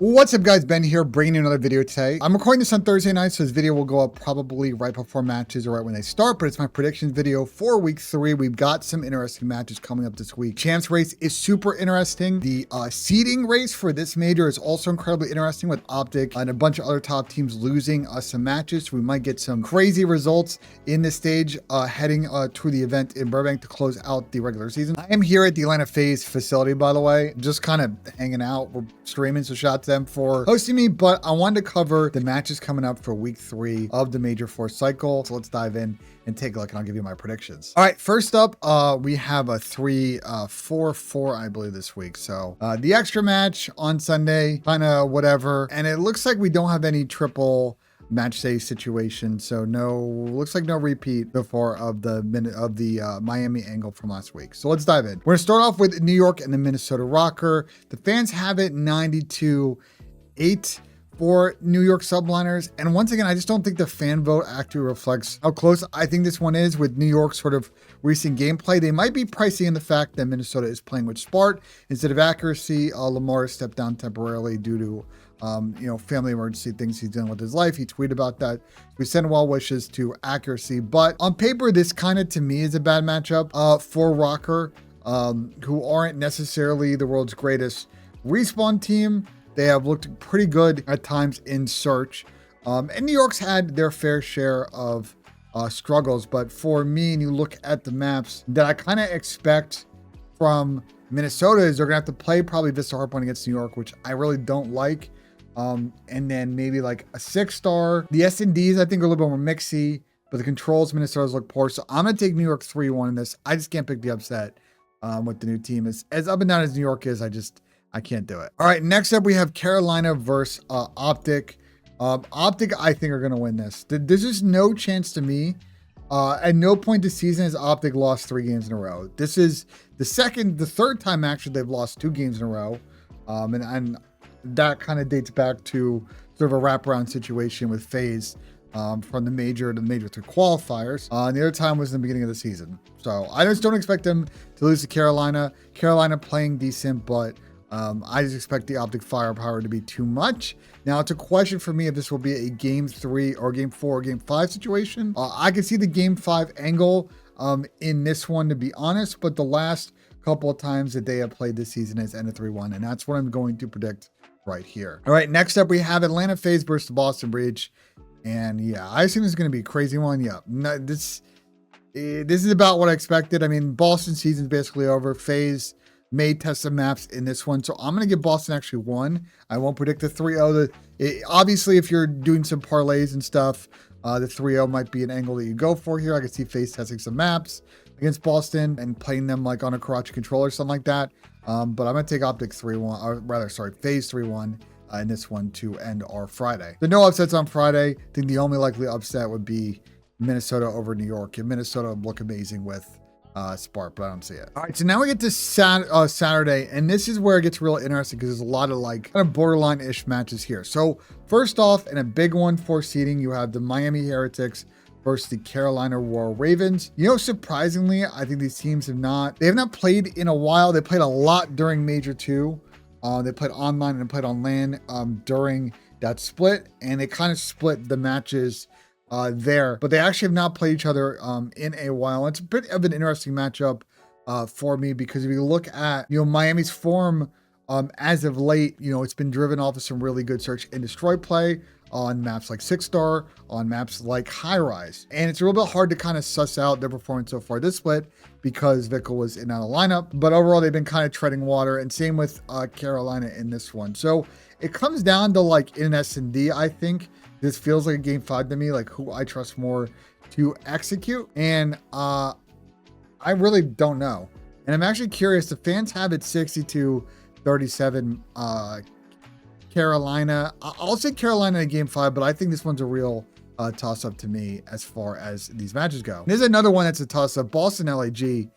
What's up, guys? Ben here, bringing you another video today. I'm recording this on Thursday night, so this video will go up probably right before matches or right when they start, but it's my predictions video for week 3. We've got some interesting matches coming up this week. Champs race is super interesting. The seeding race for this major is also incredibly interesting, with Optic and a bunch of other top teams losing some matches. So we might get some crazy results in this stage heading to the event in Burbank to close out the regular season. I am here at the Atlanta FaZe facility, by the way, just kind of hanging out. We're streaming, so shout out to them for hosting me, but I wanted to cover the matches coming up for week 3 of the Major 4 cycle. So let's dive in and take a look, and I'll give you my predictions. All right, first up, we have a 3-4-4, I believe, this week. So the extra match on Sunday, kind of whatever. And it looks like we don't have any triple match day situation, so looks like no repeat before of the Miami angle from last week. So let's dive in. We're gonna start off with New York and the Minnesota Rocker. The fans have it 92-8 for New York subliners, and once again, I just don't think the fan vote actually reflects how close I think this one is with New York's sort of recent gameplay. They might be pricing in the fact that Minnesota is playing with Spart instead of accuracy. Lamar stepped down temporarily due to family emergency things he's dealing with his life. He tweeted about that. We send well wishes to accuracy, but on paper, this kind of to me is a bad matchup for Rocker, who aren't necessarily the world's greatest respawn team. They have looked pretty good at times in search, and New York's had their fair share of struggles. But for me, and you look at the maps that I kind of expect from Minnesota, is they're gonna have to play probably Vista Hardpoint against New York, which I really don't like. And then maybe like a 6-star. The S&Ds I think are a little bit more mixy, but the controls Minnesota's look poor. So I'm gonna take New York 3-1 in this. I just can't pick the upset with the new team. As up and down as New York is, I can't do it. All right, next up we have Carolina versus Optic. Optic I think are gonna win this. There's just no chance to me. At no point this season has Optic lost 3 games in a row. This is the third time actually they've lost 2 games in a row. And that kind of dates back to sort of a wraparound situation with FaZe from the major to the major 3 qualifiers. And the other time was in the beginning of the season. So I just don't expect them to lose to Carolina. Carolina playing decent, but I just expect the Optic firepower to be too much. Now, it's a question for me if this will be a game 3 or game 4 or game 5 situation. I can see the game 5 angle in this one, to be honest, but the last couple of times that they have played this season is ended 3-1, and that's what I'm going to predict right here. All right, next up we have Atlanta FaZe versus the Boston Breach, and yeah, I assume this is going to be a crazy one. Yeah, no, this is about what I expected. I mean, Boston season's basically over. FaZe may test some maps in this one, so I'm going to give Boston actually 1. I won't predict the 3-0. Obviously, if you're doing some parlays and stuff, the 3-0 might be an angle that you go for here. I can see FaZe testing some maps against Boston and playing them like on a Karachi controller or something like that. But I'm going to take Optic 3-1, or rather, sorry, FaZe 3-1 in this one to end our Friday. The no upsets on Friday. I think the only likely upset would be Minnesota over New York. And Minnesota would look amazing with Spart, but I don't see it. All right, so now we get to Saturday, and this is where it gets real interesting because there's a lot of like kind of borderline-ish matches here. So first off, and a big one for seeding, you have the Miami Heretics versus the Carolina Royal Ravens. Surprisingly, I think these teams have not played in a while. They played a lot during Major 2. They played online and played on LAN during that split, and they kind of split the matches there, but they actually have not played each other in a while. It's a bit of an interesting matchup for me, because if you look at Miami's form as of late, it's been driven off of some really good search and destroy play on maps like 6-star, on maps like High Rise, and it's a little bit hard to kind of suss out their performance so far this split because Vickle was in out of lineup. But overall, they've been kind of treading water, and same with Carolina in this one. So it comes down to like in an S&D, I think. This feels like a game 5 to me, like who I trust more to execute. And I really don't know. And I'm actually curious. The fans have it 62-37 Carolina. I'll say Carolina in game 5, but I think this one's a real toss-up to me as far as these matches go. There's another one that's a toss-up. Boston LAG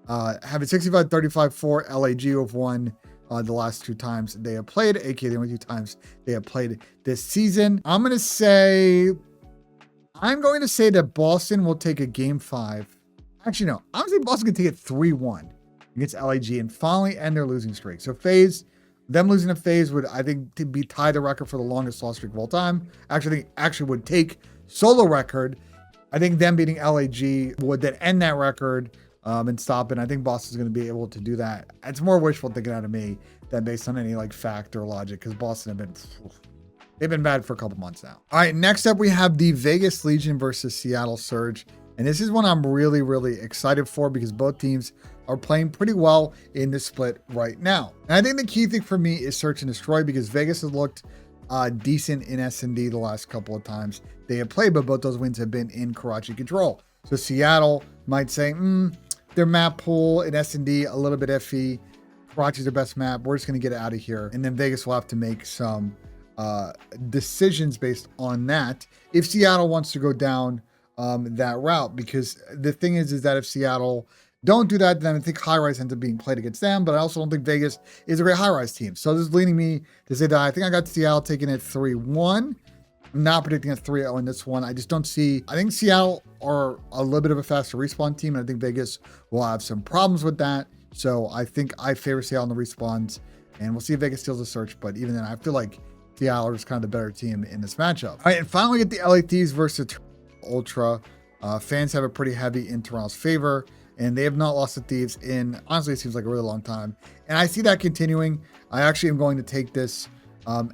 have it 65-35 for LAG, who have won the last 2 times they have played, aka the only 2 times they have played this season. I'm going to say that Boston will take a game 5. Actually, no, I'm going to say Boston can take it 3-1 against LAG and finally end their losing streak. So FaZe Them losing to FaZe would, I think, to be tie the record for the longest loss streak of all time. Actually, I think actually would take solo record. I think them beating LAG would then end that record and stop it. I think Boston's going to be able to do that. It's more wishful thinking out of me than based on any like fact or logic, because Boston they've been bad for a couple months now. All right, next up we have the Vegas Legion versus Seattle Surge. And this is one I'm really, really excited for because both teams are playing pretty well in this split right now. And I think the key thing for me is search and destroy, because Vegas has looked decent in S&D the last couple of times they have played, but both those wins have been in Karachi control. So Seattle might say, their map pool in S&D a little bit iffy. Karachi's their best map. We're just going to get it out of here. And then Vegas will have to make some decisions based on that if Seattle wants to go down that route. Because the thing is that if Seattle don't do that, then I think High Rise ends up being played against them. But I also don't think Vegas is a great High Rise team. So this is leading me to say that I think I got Seattle taking it 3-1. I'm not predicting a 3-0 in this one. I just don't see. I think Seattle are a little bit of a faster respawn team, and I think Vegas will have some problems with that. So I think I favor Seattle in the respawns, and we'll see if Vegas steals the search. But even then, I feel like Seattle is kind of the better team in this matchup. All right, and finally get the LA Thieves versus Ultra. Fans have it pretty heavy in Toronto's favor, and they have not lost to Thieves in, honestly, it seems like a really long time. And I see that continuing. I actually am going to take this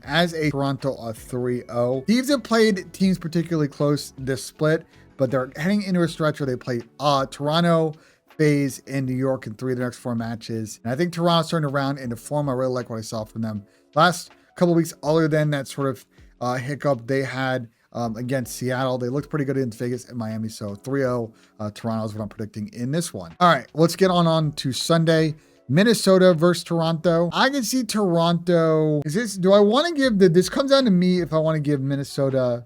as a Toronto 3-0. Thieves have played teams particularly close this split, but they're heading into a stretch where they play Toronto, FaZe, and New York in 3 of the next 4 matches. And I think Toronto's turned around into form. I really like what I saw from them last couple of weeks, other than that sort of hiccup they had against Seattle. They looked pretty good against Vegas and Miami. So 3-0 Toronto is what I'm predicting in this one. All right, let's get on to Sunday. Minnesota versus Toronto. I can see Toronto. Do I want to give this comes down to me if I want to give Minnesota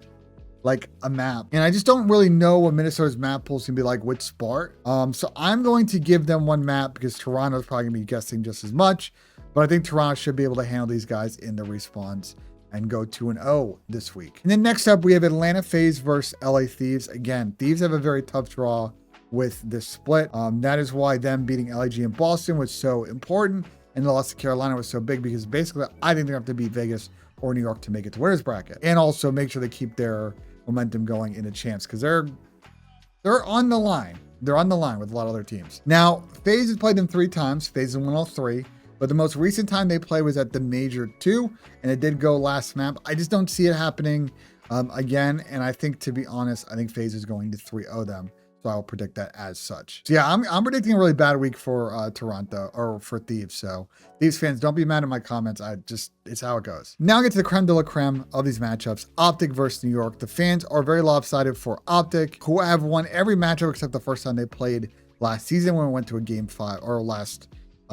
like a map. And I just don't really know what Minnesota's map pool is going to be like with Spart. So I'm going to give them one map because Toronto's probably going to be guessing just as much. But I think Toronto should be able to handle these guys in the respawns and go 2-0 this week. And then next up, we have Atlanta FaZe versus LA Thieves. Again, Thieves have a very tough draw with this split. That is why them beating LAG in Boston was so important, and the loss to Carolina was so big, because basically I think they have to beat Vegas or New York to make it to winners bracket, and also make sure they keep their momentum going in the champs, because they're on the line. They're on the line with a lot of other teams. Now, FaZe has played them 3 times. FaZe has won all 3. But the most recent time they played was at the Major 2, and it did go last map. I just don't see it happening again, and I think, to be honest, I think FaZe is going to 3-0 them. So I'll predict that as such. So yeah, I'm predicting a really bad week for Toronto, or for Thieves. So Thieves fans, don't be mad at my comments. It's how it goes. Now get to the creme de la creme of these matchups. Optic versus New York. The fans are very lopsided for Optic, who have won every matchup except the first time they played last season, when we went to a game 5, or last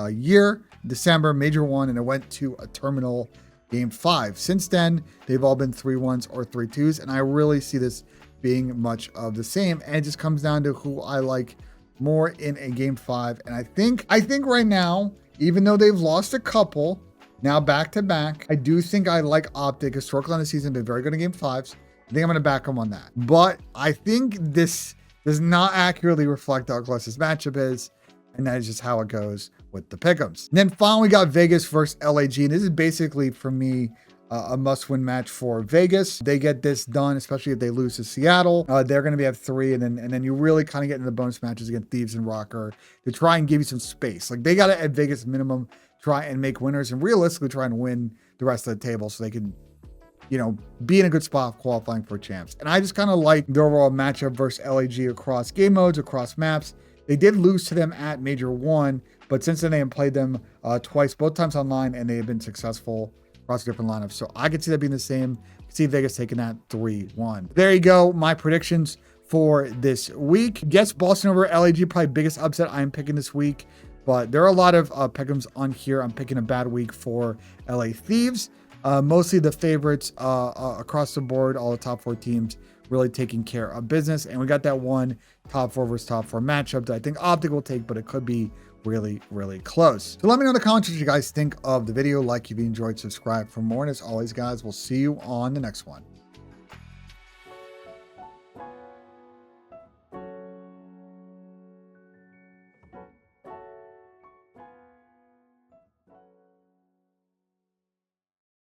year, December, Major 1, and it went to a Terminal game 5. Since then, they've all been 3-1s or 3-2s, and I really see this being much of the same. And it just comes down to who I like more in a game 5. And I think right now, even though they've lost a couple now back to back, I do think I like Optic. Historically on the season, been very good in game 5s. I think I'm going to back them on that. But I think this does not accurately reflect how close this matchup is. And that is just how it goes with the pick'ems. Then finally, we got Vegas versus LAG. And this is basically, for me, a must-win match for Vegas. They get this done, especially if they lose to Seattle. They're going to be at 3, and then you really kind of get into the bonus matches against Thieves and Rocker to try and give you some space. Like, they got to, at Vegas minimum, try and make winners and realistically try and win the rest of the table so they can, be in a good spot qualifying for champs. And I just kind of like the overall matchup versus LAG across game modes, across maps. They did lose to them at Major 1, but since then they have played them twice, both times online, and they have been successful across different lineups. So I could see that being the same. I could see Vegas taking that 3-1. There you go. My predictions for this week. Guess Boston over LAG, probably biggest upset I'm picking this week. But there are a lot of pick'ems on here. I'm picking a bad week for LA Thieves. Mostly the favorites across the board, all the top 4 teams really taking care of business. And we got that one top 4 versus top 4 matchup that I think Optic will take, but it could be really, really close. So let me know in the comments what you guys think of the video. Like if you enjoyed, subscribe for more. And as always, guys, we'll see you on the next one.